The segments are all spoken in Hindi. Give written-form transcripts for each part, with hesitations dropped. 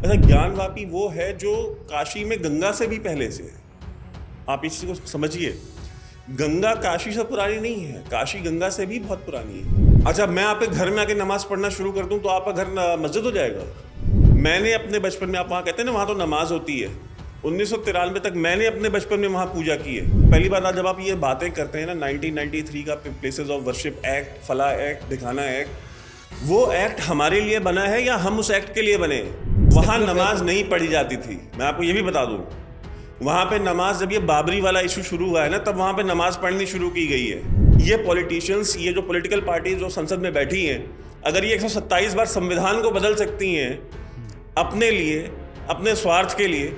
ऐसा ज्ञानवापी वो है जो काशी में गंगा से भी पहले से है। आप इस चीज को समझिए, गंगा काशी से पुरानी नहीं है, काशी गंगा से भी बहुत पुरानी है। अच्छा, मैं आपके घर में आके नमाज पढ़ना शुरू कर दूं तो आपका घर मस्जिद हो जाएगा? मैंने अपने बचपन में, आप वहाँ कहते हैं ना वहाँ तो नमाज होती है, 1993 तक मैंने अपने बचपन में वहाँ पूजा की है। पहली बात, जब आप ये बातें करते हैं ना 1993 का प्लेसेस ऑफ वर्शिप एक्ट, फला एक्ट, दिखाना एक्ट, वो एक्ट हमारे लिए बना है या हम उस एक्ट के लिए बने? वहाँ नमाज नहीं पढ़ी जाती थी, मैं आपको ये भी बता दूँ। वहाँ पे नमाज, जब ये बाबरी वाला इशू शुरू हुआ है ना, तब वहाँ पे नमाज पढ़नी शुरू की गई है। ये पॉलिटिशियंस, ये जो पॉलिटिकल पार्टी जो संसद में बैठी हैं, अगर ये 127 बार संविधान को बदल सकती हैं अपने लिए, अपने स्वार्थ के लिए,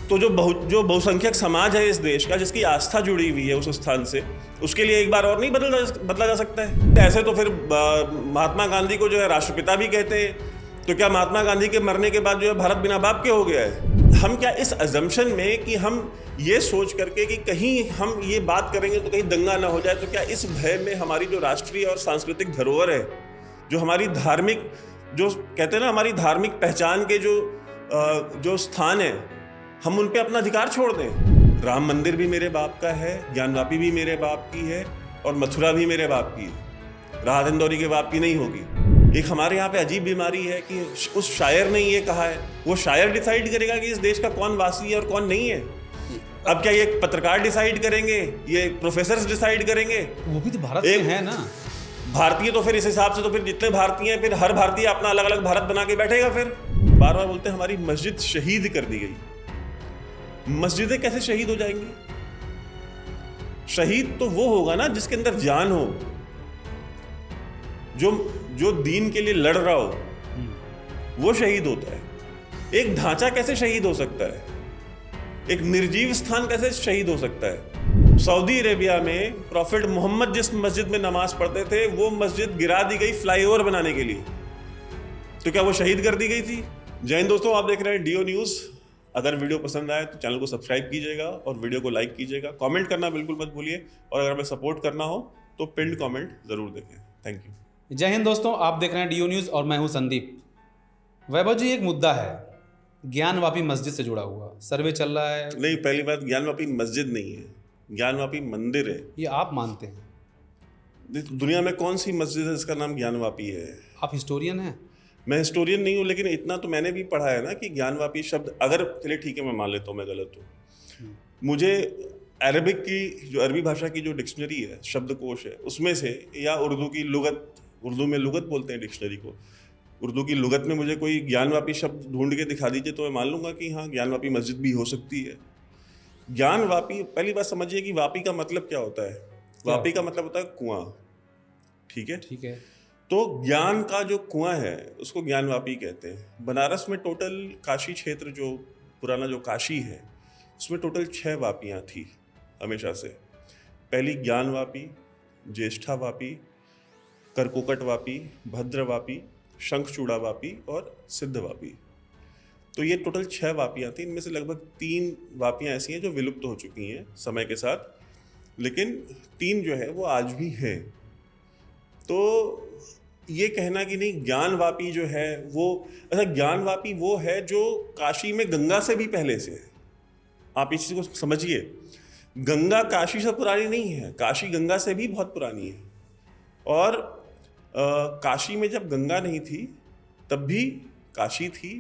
तो जो बहुसंख्यक समाज है इस देश का, जिसकी आस्था जुड़ी हुई है उस स्थान से, उसके लिए एक बार और नहीं बदला जा सकता है? ऐसे तो फिर महात्मा गांधी को जो है राष्ट्रपिता भी कहते हैं, तो क्या महात्मा गांधी के मरने के बाद जो है भारत बिना बाप के हो गया है? हम क्या इस अजम्पशन में कि हम ये सोच करके कि कहीं हम ये बात करेंगे तो कहीं दंगा ना हो जाए, तो क्या इस भय में हमारी जो राष्ट्रीय और सांस्कृतिक धरोहर है, जो हमारी धार्मिक, जो कहते हैं ना हमारी धार्मिक पहचान के जो स्थान है, हम उन पे अपना अधिकार छोड़ दें? राम मंदिर भी मेरे बाप का है, ज्ञानवापी भी मेरे बाप की है, और मथुरा भी मेरे बाप की है, राहत इंदौरी के बाप की नहीं होगी। एक हमारे यहाँ पे अजीब बीमारी है कि उस शायर ने ये कहा है, वो शायर डिसाइड करेगा कि इस देश का कौन वासी है और कौन नहीं है? अब क्या ये पत्रकार डिसाइड करेंगे, ये प्रोफेसर्स डिसाइड करेंगे? वो भी तो भारत में है ना। भारतीय तो फिर इस हिसाब से, तो फिर जितने भारतीय हैं, फिर हर भारतीय अपना अलग अलग भारत बना के बैठेगा। फिर बार बार बोलते हैं हमारी मस्जिद शहीद कर दी गई। मस्जिदें कैसे शहीद हो जाएंगी? शहीद तो वो होगा ना जिसके अंदर जान हो, जो दीन के लिए लड़ रहा हो, वो शहीद होता है। एक ढांचा कैसे शहीद हो सकता है? एक निर्जीव स्थान कैसे शहीद हो सकता है? सऊदी अरेबिया में प्रॉफिट मोहम्मद जिस मस्जिद में नमाज पढ़ते थे, वो मस्जिद गिरा दी गई फ्लाईओवर बनाने के लिए। तो क्या वो शहीद कर दी गई थी? जय हिंद दोस्तों, आप देख रहे हैं डीओ न्यूज। अगर वीडियो पसंद आए तो चैनल को सब्सक्राइब कीजिएगा और वीडियो को लाइक कीजिएगा। कमेंट करना बिल्कुल मत भूलिए, और अगर हमें सपोर्ट करना हो तो पिन्ड कमेंट जरूर देखें। Thank you. जय हिंद दोस्तों, आप देख रहे हैं डीओ न्यूज़ और मैं हूं संदीप। वैभव जी, एक मुद्दा है ज्ञानवापी मस्जिद से जुड़ा हुआ, सर्वे चल रहा है। नहीं, पहली बात, ज्ञानवापी मस्जिद नहीं है, ज्ञानवापी मंदिर है। ये आप मानते हैं? दुनिया में कौन सी मस्जिद है जिसका नाम ज्ञानवापी है? आप हिस्टोरियन हैं? मैं हिस्टोरियन नहीं हूँ, लेकिन इतना तो मैंने भी पढ़ा है ना कि ज्ञानवापी शब्द, अगर चलिए ठीक है मैं मान लेता हूँ मैं गलत हूँ, मुझे अरबिक की, जो अरबी भाषा की जो डिक्शनरी है, शब्दकोश है, उसमें से, या उर्दू की लुगत, उर्दू में लुगत बोलते हैं डिक्शनरी को, उर्दू की लुगत में मुझे कोई ज्ञानवापी शब्द ढूंढ के दिखा दीजिए तो मैं मान लूंगा कि हाँ, ज्ञानवापी मस्जिद भी हो सकती है। ज्ञानवापी, पहली बात समझिए कि वापी का मतलब क्या होता है। वापी का मतलब होता है कुआं, ठीक है? ठीक है। तो ज्ञान का जो कुआं है उसको ज्ञानवापी कहते हैं। बनारस में टोटल काशी क्षेत्र, जो पुराना जो काशी है, उसमें टोटल 6 वापियाँ थी हमेशा से। पहली ज्ञानवापी, ज्येष्ठावापी, करकोकटवापी, भद्रवापी, शंखचूड़ावापी और सिद्धवापी। तो ये टोटल 6 वापियाँ थी। इनमें से लगभग 3 वापियाँ ऐसी हैं जो विलुप्त हो चुकी हैं समय के साथ, लेकिन 3 जो है वो आज भी हैं। तो ये कहना कि नहीं ज्ञानवापी जो है वो, ऐसा ज्ञानवापी वो है जो काशी में गंगा से भी पहले से है। आप इस चीज़ को समझिए, गंगा काशी से पुरानी नहीं है, काशी गंगा से भी बहुत पुरानी है। और काशी में जब गंगा नहीं थी तब भी काशी थी।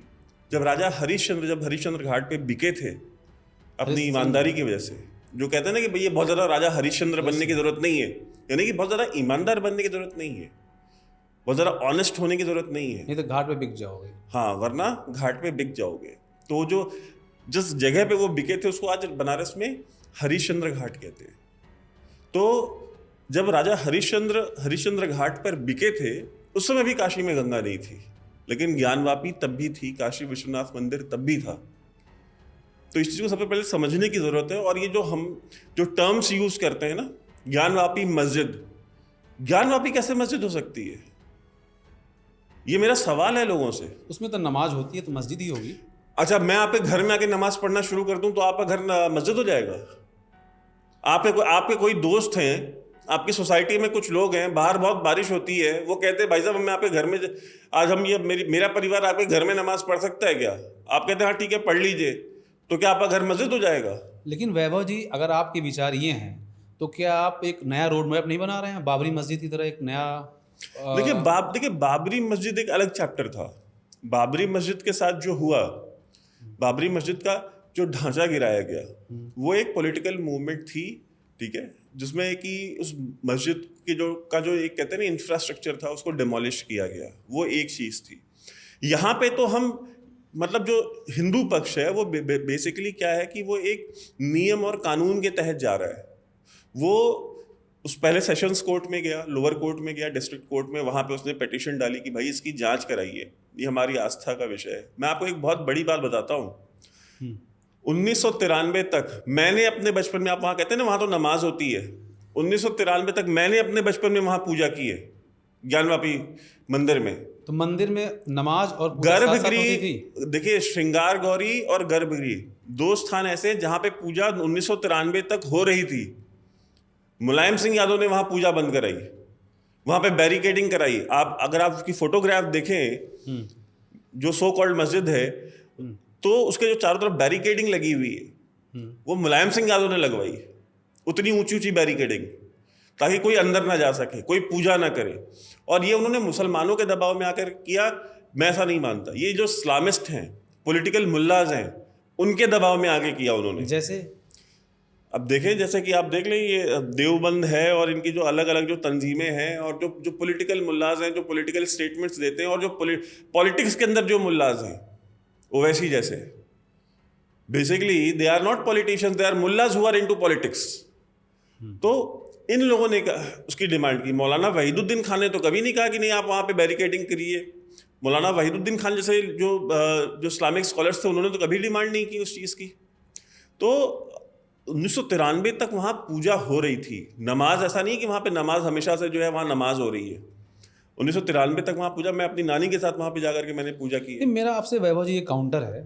जब राजा हरिश्चंद्र घाट पे बिके थे अपनी ईमानदारी की वजह से, जो कहते हैं ना कि भैया बहुत ज़्यादा राजा हरिश्चंद्र बनने की ज़रूरत नहीं है, यानी कि बहुत ज़्यादा ईमानदार बनने की ज़रूरत नहीं है, बहुत ज़्यादा ऑनेस्ट होने की ज़रूरत नहीं है, नहीं तो घाट पे बिक जाओगे। हाँ, वरना घाट पे बिक जाओगे। तो जो जिस जगह पे वो बिके थे उसको आज बनारस में हरिश्चंद्र घाट कहते हैं। तो जब राजा हरिश्चंद्र घाट पर बिके थे उस समय भी काशी में गंगा नहीं थी, लेकिन ज्ञानवापी तब भी थी, काशी विश्वनाथ मंदिर तब भी था। तो इस चीज़ को सबसे पहले समझने की ज़रूरत है। और ये जो हम जो टर्म्स यूज करते हैं ना, ज्ञानवापी मस्जिद, ज्ञानवापी कैसे मस्जिद हो सकती है? ये मेरा सवाल है लोगों से। उसमें तो नमाज होती है तो मस्जिद ही होगी। अच्छा, मैं आपके घर में आके नमाज पढ़ना शुरू कर दूं तो आपका घर मस्जिद हो जाएगा? आपके कोई दोस्त हैं, आपकी सोसाइटी में कुछ लोग हैं, बाहर बहुत बारिश होती है, वो कहते हैं भाई साहब मैं आपके घर में आज हम ये मेरा परिवार आपके घर में नमाज पढ़ सकता है क्या? आप कहते हैं हाँ ठीक है पढ़ लीजिए, तो क्या आपका घर मस्जिद हो जाएगा? लेकिन वैभव जी, अगर आपके विचार ये हैं तो क्या आप एक नया रोड मैप नहीं बना रहे हैं, बाबरी मस्जिद की तरह एक नया? देखिए बाबरी मस्जिद एक अलग चैप्टर था। बाबरी मस्जिद के साथ जो हुआ, बाबरी मस्जिद का जो ढांचा गिराया गया, वो एक पॉलिटिकल मूवमेंट थी, ठीक है, जिसमें कि उस मस्जिद के जो एक कहते हैं ना इंफ्रास्ट्रक्चर था, उसको डिमोलिश किया गया, वो एक चीज़ थी। यहाँ पे तो हम मतलब जो हिंदू पक्ष है वो बेसिकली क्या है कि वो एक नियम और कानून के तहत जा रहा है। वो उस पहले सेशंस कोर्ट में गया, लोअर कोर्ट में गया, डिस्ट्रिक्ट कोर्ट में, वहाँ पे उसने पिटीशन डाली कि भाई इसकी जांच कराइए, ये हमारी आस्था का विषय है। मैं आपको एक बहुत बड़ी बात बताता हूँ, 1993 तक मैंने अपने बचपन में, आप वहाँ कहते हैं ना वहाँ तो नमाज होती है, 1993 तक मैंने अपने बचपन में वहाँ पूजा की है, ज्ञानवापी मंदिर में। तो मंदिर में नमाज और पूजा साथ साथ होती थी? गर्भगृह, देखिए श्रृंगार गौरी और गर्भगृह दो स्थान ऐसे जहाँ पे पूजा 1993 तक हो रही थी। मुलायम सिंह यादव ने वहाँ पूजा बंद कराई, वहाँ पे बैरिकेडिंग कराई। आप अगर आप उसकी फोटोग्राफ देखें, जो सो कॉल्ड मस्जिद है, तो उसके जो चारों तरफ बैरिकेडिंग लगी हुई है, वो मुलायम सिंह यादव ने लगवाई, उतनी ऊंची ऊंची बैरिकेडिंग, ताकि कोई अंदर ना जा सके, कोई पूजा ना करे। और ये उन्होंने मुसलमानों के दबाव में आकर किया। मैं ऐसा नहीं मानता, ये जो इस्लामिस्ट हैं, पॉलिटिकल मुल्लाज हैं, उनके दबाव में आगे किया उन्होंने। जैसे अब देखें, जैसे कि आप देख लें, ये देवबंद है और इनकी जो अलग अलग जो तंजीमें हैं और जो पॉलिटिकल मुल्लाज हैं, जो पॉलिटिकल स्टेटमेंट्स देते हैं, और जो पॉलिटिक्स के अंदर जो मुल्लाज हैं, ओवैसी जैसे, basically they are not politicians, they are mullahs who are into politics. तो इन लोगों ने उसकी डिमांड की। मौलाना वहीदुद्दीन खान ने तो कभी नहीं कहा कि नहीं आप वहाँ पे बैरिकेडिंग करिए। मौलाना वहीदुद्दीन खान जैसे जो इस्लामिक स्कॉलर्स थे, उन्होंने तो कभी डिमांड नहीं की उस चीज़ की। तो 1993 तक वहाँ पूजा हो रही थी, नमाज, ऐसा नहीं कि वहाँ पे नमाज हमेशा से जो है वहाँ नमाज हो रही है। 1993 तक वहाँ पूजा, मैं अपनी नानी के साथ वहाँ पे जाकर के मैंने पूजा की है। मेरा आपसे वैभव जी ये काउंटर है,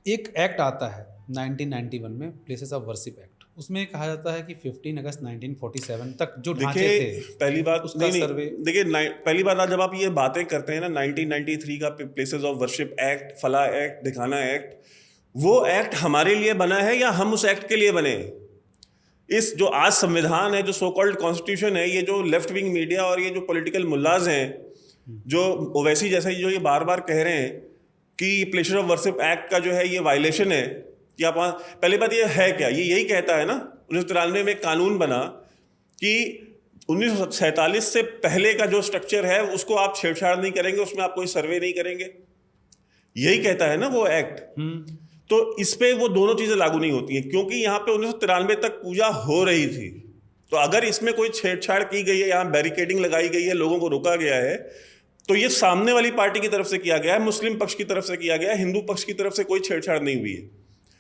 एक एक्ट आता है 1991 में, प्लेसेस ऑफ वर्शिप एक्ट, उसमें कहा जाता है कि 15 अगस्त 1947 तक जो ढांचे थे, पहली बात उसका सर्वे। देखिए पहली बात, जब आप ये बातें करते हैं ना, 1993 का प्लेसेस ऑफ वर्शिप एक्ट, फला एक्ट, दिखाना एक्ट, वो एक्ट हमारे लिए बना है या हम उस एक्ट के लिए बने? इस जो आज संविधान है, जो सो कॉल्ड कॉन्स्टिट्यूशन है, ये जो लेफ्ट विंग मीडिया और ये जो पॉलिटिकल मुल्लाज हैं, जो ओवैसी जैसा जो ये बार बार कह रहे हैं कि प्लेसेस ऑफ वर्शिप एक्ट का जो है ये वायलेशन है, कि आप वहाँ, पहली बात ये है क्या, ये यही कहता है ना, 1993 में कानून बना कि 1947 से पहले का जो स्ट्रक्चर है उसको आप छेड़छाड़ नहीं करेंगे, उसमें आप कोई सर्वे नहीं करेंगे, यही कहता है ना वो एक्ट। तो इस पे वो दोनों चीजें लागू नहीं होती हैं, क्योंकि यहाँ पे 1993 तक पूजा हो रही थी। तो अगर इसमें कोई छेड़छाड़ की गई है, यहाँ बैरिकेडिंग लगाई गई है, लोगों को रोका गया है, तो ये सामने वाली पार्टी की तरफ से किया गया है, मुस्लिम पक्ष की तरफ से किया गया है, हिंदू पक्ष की तरफ से कोई छेड़छाड़ नहीं हुई है।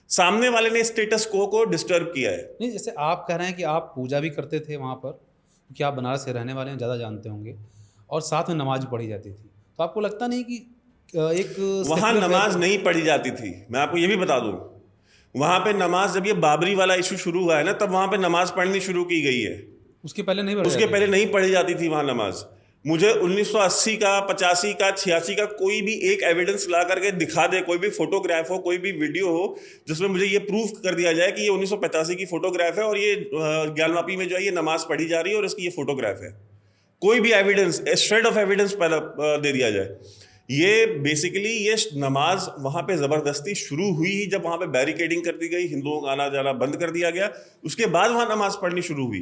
सामने वाले ने स्टेटस को डिस्टर्ब किया है। नहीं, जैसे आप कह रहे हैं कि आप पूजा भी करते थे वहाँ पर, क्योंकि आप बनारस से रहने वाले हैं, ज़्यादा जानते होंगे, और साथ में नमाज पढ़ी जाती थी, तो आपको लगता नहीं कि एक वहाँ नमाज नहीं पढ़ी जाती थी? मैं आपको ये भी बता दूं, वहाँ पे नमाज, जब ये बाबरी वाला इशू शुरू हुआ है ना, तब वहाँ पे नमाज पढ़नी शुरू की गई है। उसके पहले नहीं पढ़ी जाती थी वहाँ नमाज। मुझे 1980 का, 85 का, 86 का कोई भी एक एविडेंस ला करके दिखा दे, कोई भी फोटोग्राफ हो, कोई भी वीडियो हो, जिसमें मुझे ये प्रूफ कर दिया जाए कि ये 1985 की फोटोग्राफ है और ये ज्ञानवापी में जो है ये नमाज पढ़ी जा रही है और इसकी ये फोटोग्राफ है। कोई भी एविडेंस, श्रेड ऑफ एविडेंस पहले दे दिया जाए। ये बेसिकली ये नमाज वहाँ पे ज़बरदस्ती शुरू हुई ही जब वहाँ पे बैरिकेडिंग कर दी गई, हिंदुओं का आना जाना बंद कर दिया गया, उसके बाद वहाँ नमाज पढ़नी शुरू हुई।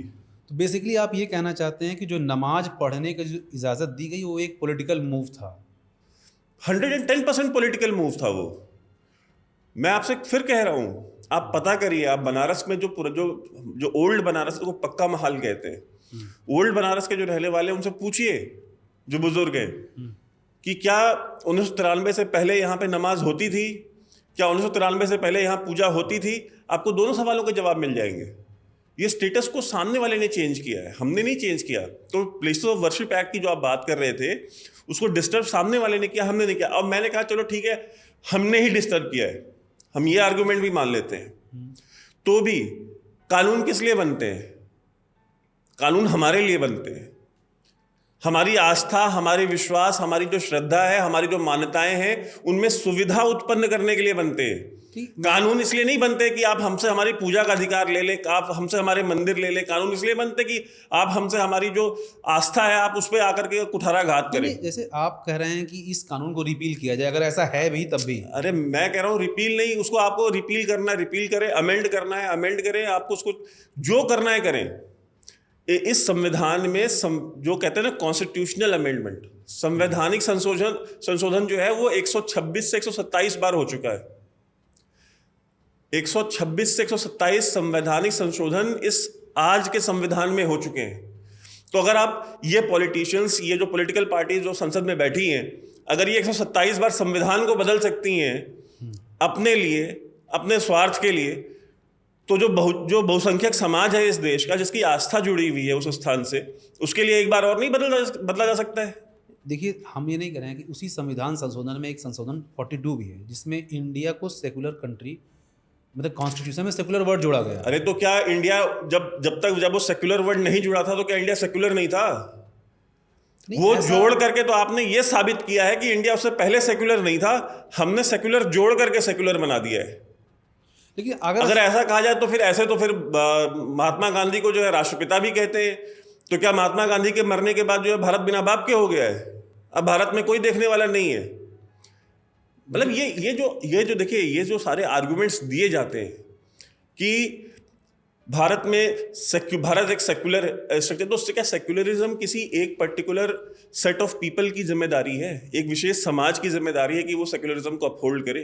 तो बेसिकली आप ये कहना चाहते हैं कि जो नमाज पढ़ने की जो इजाज़त दी गई वो एक पॉलिटिकल मूव था? 110% पॉलिटिकल मूव था वो। मैं आपसे फिर कह रहा हूँ, आप पता करिए, आप बनारस में जो ओल्ड बनारस को पक्का महल कहते हैं, ओल्ड बनारस के जो रहने वाले उनसे पूछिए, जो बुजुर्ग हैं, कि क्या 1993 से पहले यहाँ पे नमाज होती थी, क्या 1993 से पहले यहाँ पूजा होती थी? आपको दोनों सवालों के जवाब मिल जाएंगे। ये स्टेटस को सामने वाले ने चेंज किया है, हमने नहीं चेंज किया। तो प्लेसेस ऑफ वर्शिप एक्ट की जो आप बात कर रहे थे, उसको डिस्टर्ब सामने वाले ने किया, हमने नहीं किया। अब मैंने कहा चलो ठीक है, हमने ही डिस्टर्ब किया है, हम ये आर्गुमेंट भी मान लेते हैं। तो भी कानून किस लिए बनते हैं? कानून हमारे लिए बनते हैं। हमारी आस्था, हमारे विश्वास, हमारी जो श्रद्धा है, हमारी जो मान्यताएं हैं, उनमें सुविधा उत्पन्न करने के लिए बनते हैं। कानून इसलिए नहीं बनते कि आप हमसे हमारी पूजा का अधिकार ले ले, आप हमसे हमारे मंदिर ले ले। कानून इसलिए बनते कि आप हमसे हमारी जो आस्था है आप उस पर आकर के कुठाराघात करें। जैसे आप कह रहे हैं कि इस कानून को रिपील किया जाए, अगर ऐसा है भी तब भी। अरे मैं कह रहा हूँ रिपील नहीं, उसको आपको रिपील करना है, रिपील करें, अमेंड करना है, अमेंड करें, आपको उसको जो करना है करें। इस संविधान में जो कहते हैं ना कॉन्स्टिट्यूशनल अमेंडमेंट, संवैधानिक संशोधन जो है वो 126 से 127 बार हो चुका है। 126 से 127 संवैधानिक संशोधन इस आज के संविधान में हो चुके हैं। तो अगर आप ये पॉलिटिशियंस, ये जो पॉलिटिकल पार्टी जो संसद में बैठी हैं, अगर ये 127 बार संविधान को बदल सकती हैं अपने लिए, अपने स्वार्थ के लिए, तो जो बहुसंख्यक समाज है इस देश का, जिसकी आस्था जुड़ी हुई है उस स्थान से, उसके लिए एक बार और नहीं बदला जा सकता है। देखिए, हम ये नहीं कह रहे हैं कि उसी संविधान संशोधन में एक संशोधन 42 भी है, जिसमें इंडिया को सेकुलर कंट्री, मतलब कॉन्स्टिट्यूशन में सेकुलर वर्ड जोड़ा गया। अरे तो क्या इंडिया जब वो सेकुलर वर्ड नहीं जुड़ा था तो क्या इंडिया सेकुलर नहीं था? वो जोड़ करके तो आपने ये साबित किया है कि इंडिया उससे पहले सेकुलर नहीं था, हमने सेकुलर जोड़ करके सेकुलर बना दिया है। लेकिन अगर ऐसा कहा जाए तो फिर महात्मा गांधी को जो है राष्ट्रपिता भी कहते हैं, तो क्या महात्मा गांधी के मरने के बाद जो है भारत बिना बाप के हो गया है? अब भारत में कोई देखने वाला नहीं है। मतलब ये जो देखिए, ये जो सारे आर्गुमेंट्स दिए जाते हैं कि भारत एक सेक्युलर स्ट्रक्चर, तो उससे क्या सेक्युलरिज्म किसी एक पर्टिकुलर सेट ऑफ पीपल की जिम्मेदारी है, एक विशेष समाज की जिम्मेदारी है कि वो सेक्युलरिज्म को अपहोल्ड करे।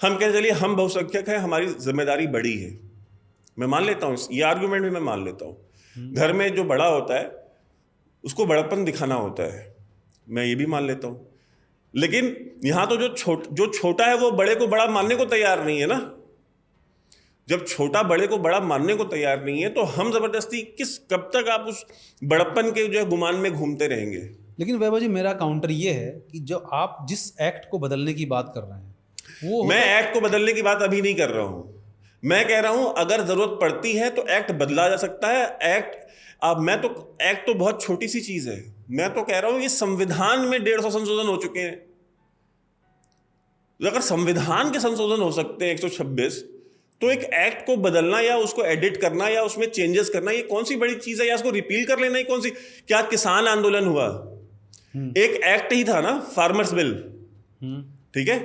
हम कह चलिए हम बहुसंख्यक हैं, हमारी जिम्मेदारी बड़ी है, मैं मान लेता हूँ, ये आर्गुमेंट भी मैं मान लेता हूँ। घर में जो बड़ा होता है उसको बड़प्पन दिखाना होता है, मैं ये भी मान लेता हूँ। लेकिन यहाँ तो जो छोटा है वो बड़े को बड़ा मानने को तैयार नहीं है ना। जब छोटा बड़े को बड़ा मानने को तैयार नहीं है तो हम जबरदस्ती कब तक आप उस बड़प्पन के जो है गुमान में घूमते रहेंगे। लेकिन वैभव जी, मेरा काउंटर ये है कि जो आप जिस एक्ट को बदलने की बात कर रहे हैं वो, मैं एक्ट को बदलने की बात अभी नहीं कर रहा हूं। मैं कह रहा हूं अगर जरूरत पड़ती है तो एक्ट बदला जा सकता है। एक्ट तो बहुत छोटी सी चीज है। मैं तो कह रहा हूं ये संविधान में 150 संशोधन हो चुके हैं। अगर संविधान के संशोधन हो सकते हैं 126, तो एक एक्ट को बदलना या उसको एडिट करना या उसमें चेंजेस करना ये कौन सी बड़ी चीज है? या उसको रिपील कर लेना ही कौन सी? क्या किसान आंदोलन हुआ? एक एक्ट ही था ना, फार्मर्स बिल, ठीक है,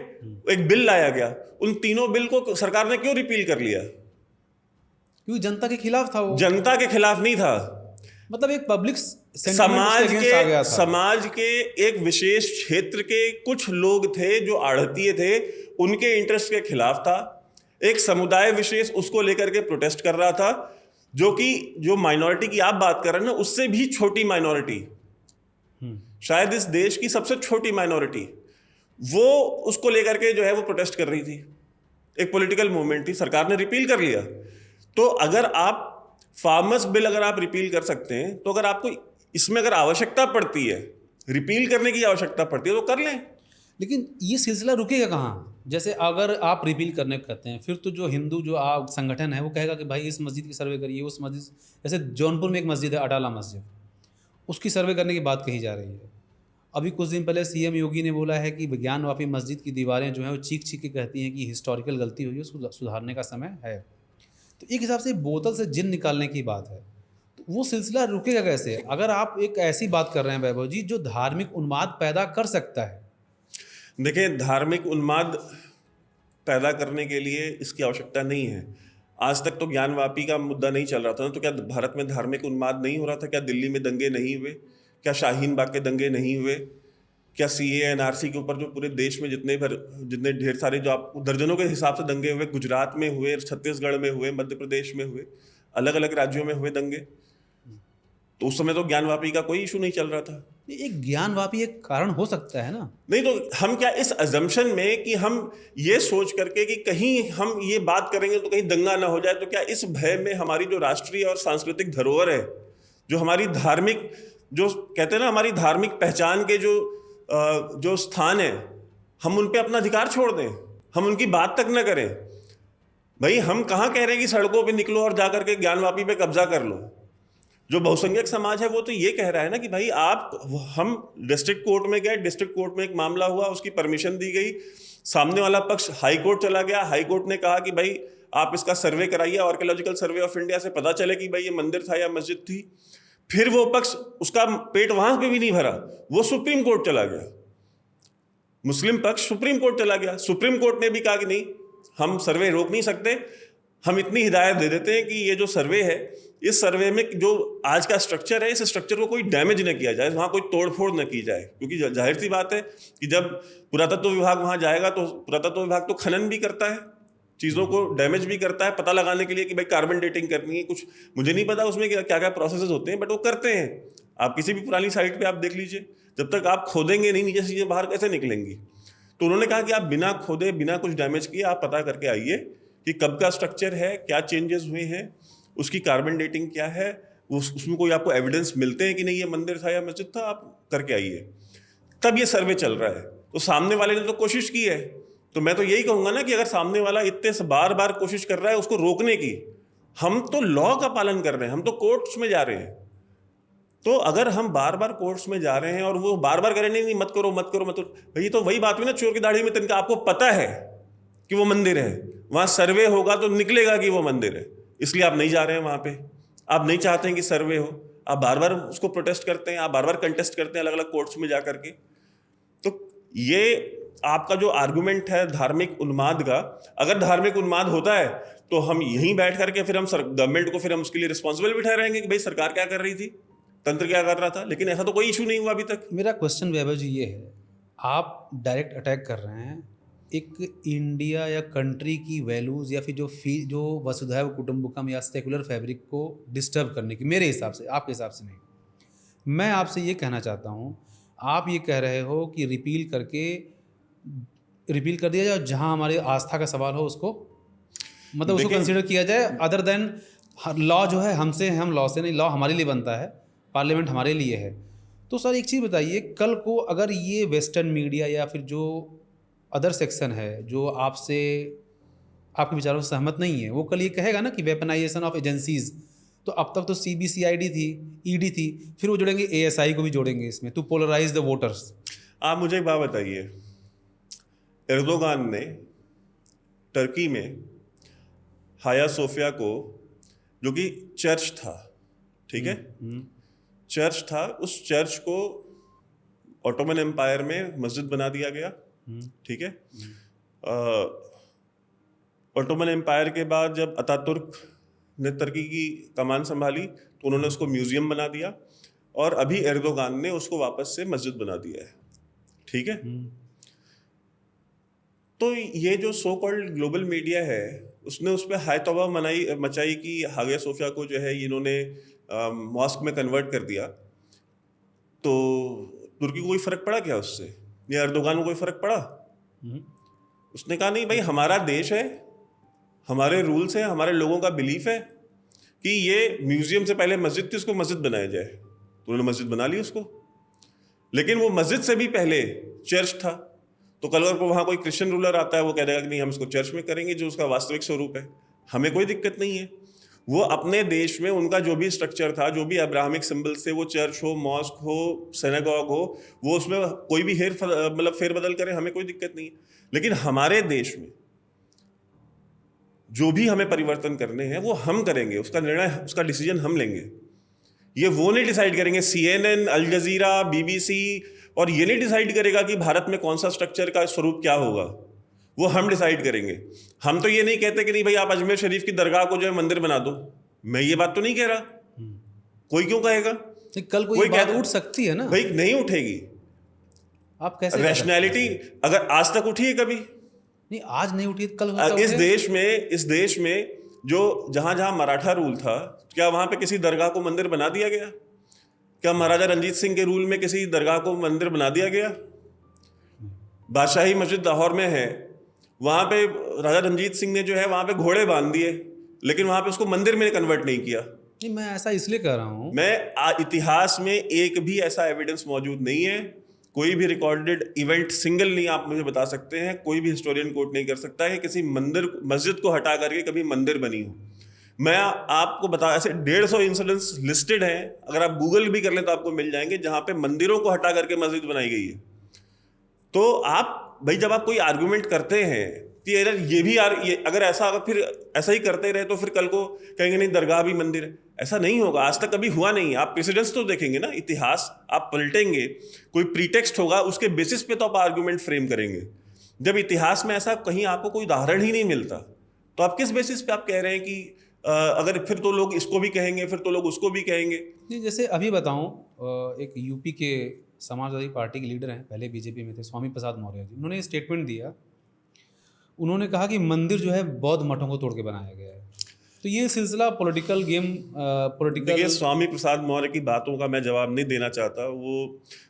एक बिल लाया गया। उन तीनों बिल को सरकार ने क्यों रिपील कर लिया? क्योंकि जनता के खिलाफ था। वो जनता के खिलाफ नहीं था, मतलब एक पब्लिक समाज के एक विशेष क्षेत्र के कुछ लोग थे जो आढ़तिये थे, उनके इंटरेस्ट के खिलाफ था। एक समुदाय विशेष उसको लेकर के प्रोटेस्ट कर रहा था, जो माइनॉरिटी की आप बात कर रहे हैं ना, उससे भी छोटी माइनॉरिटी, शायद इस देश की सबसे छोटी माइनॉरिटी, वो उसको लेकर के जो है वो प्रोटेस्ट कर रही थी। एक पॉलिटिकल मूवमेंट थी, सरकार ने रिपील कर लिया। तो अगर आप फार्मर्स बिल अगर आप रिपील कर सकते हैं, तो अगर आपको इसमें अगर आवश्यकता पड़ती है, रिपील करने की आवश्यकता पड़ती है, तो कर लें। लेकिन ये सिलसिला रुकेगा कहाँ? जैसे अगर आप रिपील करने को कहते हैं, फिर तो जो हिंदू जो आप संगठन है वो कहेगा कि भाई इस मस्जिद की सर्वे करिए, उस मस्जिद, जैसे जौनपुर में एक मस्जिद है अटाला मस्जिद, उसकी सर्वे करने की बात कही जा रही है। अभी कुछ दिन पहले सीएम योगी ने बोला है कि विज्ञानवापी मस्जिद की दीवारें जो हैं वो चीख चीख के कहती हैं कि हिस्टोरिकल गलती हुई है, उसको सुधारने का समय है। तो एक हिसाब से बोतल से जिन निकालने की बात है, तो वो सिलसिला रुकेगा कैसे? अगर आप एक ऐसी बात कर रहे हैं वैभव जी जो धार्मिक उन्माद पैदा कर सकता है। देखिए, धार्मिक उन्माद पैदा करने के लिए इसकी आवश्यकता नहीं है। आज तक तो ज्ञानवापी का मुद्दा नहीं चल रहा था, तो क्या भारत में धार्मिक उन्माद नहीं हो रहा था? क्या दिल्ली में दंगे नहीं हुए? क्या शाहीन बाग के दंगे नहीं हुए? क्या सीए एनआरसी के ऊपर जो पूरे देश में जितने ढेर सारे जो आप दर्जनों के हिसाब से दंगे हुए, गुजरात में हुए, छत्तीसगढ़ में हुए, मध्य प्रदेश में हुए, अलग अलग राज्यों में हुए दंगे, तो उस समय तो ज्ञानवापी का कोई इशू नहीं चल रहा था। एक ज्ञानवापी एक कारण हो सकता है ना? नहीं तो हम क्या इस अजम्पशन में कि हम ये सोच करके कि कहीं हम ये बात करेंगे तो कहीं दंगा ना हो जाए, तो क्या इस भय में हमारी जो राष्ट्रीय और सांस्कृतिक धरोहर है, जो हमारी धार्मिक, जो कहते हैं ना हमारी धार्मिक पहचान के जो स्थान है, हम उन पे अपना अधिकार छोड़ दें, हम उनकी बात तक न करें? भाई हम कहाँ कह रहे हैं कि सड़कों पे निकलो और जाकर के ज्ञानवापी पे कब्जा कर लो। जो बहुसंख्यक समाज है वो तो ये कह रहा है ना कि भाई हम डिस्ट्रिक्ट कोर्ट में गए, डिस्ट्रिक्ट कोर्ट में एक मामला हुआ, उसकी परमिशन दी गई, सामने वाला पक्ष हाई कोर्ट चला गया, हाई कोर्ट ने कहा कि भाई आप इसका सर्वे कराइए, आर्कियोलॉजिकल सर्वे ऑफ इंडिया से पता चले कि भाई ये मंदिर था या मस्जिद थी। फिर वो पक्ष, उसका पेट वहां पे भी नहीं भरा, वो सुप्रीम कोर्ट चला गया, मुस्लिम पक्ष सुप्रीम कोर्ट चला गया। सुप्रीम कोर्ट ने भी कहा कि नहीं, हम सर्वे रोक नहीं सकते, हम इतनी हिदायत दे देते हैं कि ये जो सर्वे है, इस सर्वे में जो आज का स्ट्रक्चर है, इस स्ट्रक्चर को कोई डैमेज न किया जाए, वहाँ कोई तोड़फोड़ न की जाए, क्योंकि जाहिर सी बात है कि जब पुरातत्व विभाग वहाँ जाएगा तो पुरातत्व विभाग तो खनन भी करता है, चीज़ों को डैमेज भी करता है, पता लगाने के लिए कि भाई कार्बन डेटिंग करनी है, कुछ मुझे नहीं पता उसमें क्या क्या प्रोसेसेस होते हैं, बट वो करते हैं। आप किसी भी पुरानी साइट पे आप देख लीजिए, जब तक आप खोदेंगे नहीं नीचे से चीज़ें बाहर कैसे निकलेंगी। तो उन्होंने कहा कि आप बिना खोदे, बिना कुछ डैमेज किए आप पता करके आइए कि कब का स्ट्रक्चर है, क्या चेंजेस हुए हैं, उसकी कार्बन डेटिंग क्या है, उसमें कोई आपको एविडेंस मिलते हैं कि नहीं ये मंदिर था या मस्जिद था, आप करके आइए। तब ये सर्वे चल रहा है। तो सामने वाले ने तो कोशिश की है, तो मैं तो यही कहूँगा ना कि अगर सामने वाला इतने से बार बार कोशिश कर रहा है उसको रोकने की, हम तो लॉ का पालन कर रहे हैं, हम तो कोर्ट्स में जा रहे हैं। तो अगर हम बार बार कोर्ट्स में जा रहे हैं और वो बार बार करें नहीं मत करो मत करो मत करो, भाई तो वही बात हुई ना चोर की दाढ़ी में तिनका। आपको पता है कि वो मंदिर है, वहाँ सर्वे होगा तो निकलेगा कि वो मंदिर है, इसलिए आप नहीं जा रहे हैं वहाँ पे, आप नहीं चाहते हैं कि सर्वे हो, आप बार बार उसको प्रोटेस्ट करते हैं, आप बार बार कंटेस्ट करते हैं अलग अलग कोर्ट्स में जा करके। तो ये आपका जो आर्गुमेंट है धार्मिक उन्माद का, अगर धार्मिक उन्माद होता है तो हम यहीं बैठ करके फिर हम गवर्नमेंट को फिर हम उसके लिए रिस्पॉन्सिबल भी ठहराएंगे कि भाई सरकार क्या कर रही थी, तंत्र क्या कर रहा था। लेकिन ऐसा तो कोई इशू नहीं हुआ अभी तक। मेरा क्वेश्चन वैभव जी ये है, आप डायरेक्ट अटैक कर रहे हैं एक इंडिया या कंट्री की वैल्यूज़ या फिर जो वसुधैव कुटुंबकम या सेकुलर फैब्रिक को डिस्टर्ब करने की, मेरे हिसाब से, आपके हिसाब से नहीं। मैं आपसे ये कहना चाहता हूँ, आप ये कह रहे हो कि रिपील कर दिया जाए, जहाँ हमारी आस्था का सवाल हो उसको, मतलब उसको कंसीडर किया जाए, अदर देन लॉ जो है हमसे है, हम लॉ से नहीं, लॉ हमारे लिए बनता है, पार्लियामेंट हमारे लिए है। तो सर एक चीज़ बताइए, कल को अगर ये वेस्टर्न मीडिया या फिर जो अदर सेक्शन है जो आपसे, आपके विचारों से सहमत नहीं है, वो कल ये कहेगा ना कि वेपनाइजेशन ऑफ एजेंसीज, तो अब तक तो CBCID थी, ED थी, फिर वो जोड़ेंगे ASI को भी जोड़ेंगे इसमें, टू पोलराइज द वोटर्स। आप मुझे एक बात बताइए, एर्दोगान ने टर्की में हाया सोफिया को, जो कि चर्च था, ठीक है, चर्च था, उस चर्च को ऑटोमन एम्पायर में मस्जिद बना दिया गया, ठीक है। ऑटोमन एम्पायर के बाद जब अतातुर्क ने तुर्की की कमान संभाली तो उन्होंने उसको म्यूजियम बना दिया, और अभी एर्दोगान ने उसको वापस से मस्जिद बना दिया है, ठीक है। तो ये जो सो कॉल्ड ग्लोबल मीडिया है उसने उस पर हाय तौबा मचाई कि हागिया सोफिया को जो है इन्होंने मॉस्क में कन्वर्ट कर दिया। तो तुर्की को कोई फर्क पड़ा क्या उससे, या एर्दोगान को कोई फर्क पड़ा? उसने कहा नहीं भाई, हमारा देश है, हमारे रूल्स हैं, हमारे लोगों का बिलीफ है कि ये म्यूजियम से पहले मस्जिद थी, उसको मस्जिद बनाया जाए, तो उन्होंने मस्जिद बना ली उसको। लेकिन वो मस्जिद से भी पहले चर्च था, तो कल अगर वहाँ कोई क्रिश्चियन रूलर आता है वो कह देगा कि नहीं हम इसको चर्च में करेंगे जो उसका वास्तविक स्वरूप है, हमें कोई दिक्कत नहीं है। वो अपने देश में उनका जो भी स्ट्रक्चर था, जो भी अब्राहमिक सिंबल्स थे, वो चर्च हो, मॉस्क हो, सिनेगॉग हो, वो उसमें कोई भी फेरबदल करे, हमें कोई दिक्कत नहीं है। लेकिन हमारे देश में जो भी हमें परिवर्तन करने हैं वो हम करेंगे, उसका निर्णय, उसका डिसीजन हम लेंगे। ये वो नहीं डिसाइड करेंगे, CNN, अल जजीरा, BBC, और ये नहीं डिसाइड करेगा कि भारत में कौन सा स्ट्रक्चर का स्वरूप क्या होगा, वो हम डिसाइड करेंगे। हम तो ये नहीं कहते कि नहीं भाई आप अजमेर शरीफ की दरगाह को जो है मंदिर बना दो, मैं ये बात तो नहीं कह रहा, कोई क्यों कहेगा? कल कोई बात उठ सकती है ना भाई, नहीं उठेगी। आप कैसे, रैशनैलिटी अगर आज तक उठी है कभी? नहीं, आज नहीं उठी, कल इस देश में जो जहां मराठा रूल था, क्या वहां पे किसी दरगाह को मंदिर बना दिया गया? क्या महाराजा रंजीत सिंह के रूल में किसी दरगाह को मंदिर बना दिया गया? बादशाही मस्जिद लाहौर में है, वहां पे राजा रंजीत सिंह ने जो है वहां पे घोड़े बांध दिए, लेकिन वहां पे उसको मंदिर में कन्वर्ट नहीं किया। नहीं, मैं ऐसा इसलिए कह रहा हूँ, इतिहास में एक भी ऐसा एविडेंस मौजूद नहीं है, कोई भी रिकॉर्डेड इवेंट सिंगल नहीं आप मुझे बता सकते हैं, कोई भी हिस्टोरियन कोट नहीं कर सकता है कि किसी मस्जिद को हटा करके कभी मंदिर बनी हो। मैं आपको बता, ऐसे 150 इंसिडेंट्स लिस्टेड हैं, अगर आप गूगल भी कर लें तो आपको मिल जाएंगे, जहां पे मंदिरों को हटा करके मस्जिद बनाई गई है। तो आप भाई जब आप कोई आर्गुमेंट करते हैं कि यार ये भी यार ये अगर ऐसा अगर फिर ऐसा ही करते रहे तो फिर कल को कहेंगे नहीं दरगाह भी मंदिर है। ऐसा नहीं होगा, आज तक कभी हुआ नहीं है। आप प्रेसिडेंट्स तो देखेंगे ना, इतिहास आप पलटेंगे, कोई प्रीटेक्स्ट होगा, उसके बेसिस पे तो आप आर्गुमेंट फ्रेम करेंगे। जब इतिहास में ऐसा कहीं आपको कोई उदाहरण ही नहीं मिलता, तो आप किस बेसिस पे आप कह रहे हैं कि अगर फिर तो लोग इसको भी कहेंगे, फिर तो लोग उसको भी कहेंगे। नहीं, जैसे अभी बताऊं, एक यूपी के समाजवादी पार्टी के लीडर हैं, पहले बीजेपी में थे, स्वामी प्रसाद मौर्य जी, उन्होंने स्टेटमेंट दिया। उन्होंने कहा कि मंदिर जो है बौद्ध मठों को तोड़ के बनाया गया है। तो ये सिलसिला पॉलिटिकल गेम, देखिए, स्वामी प्रसाद मौर्य की बातों का मैं जवाब नहीं देना चाहता। वो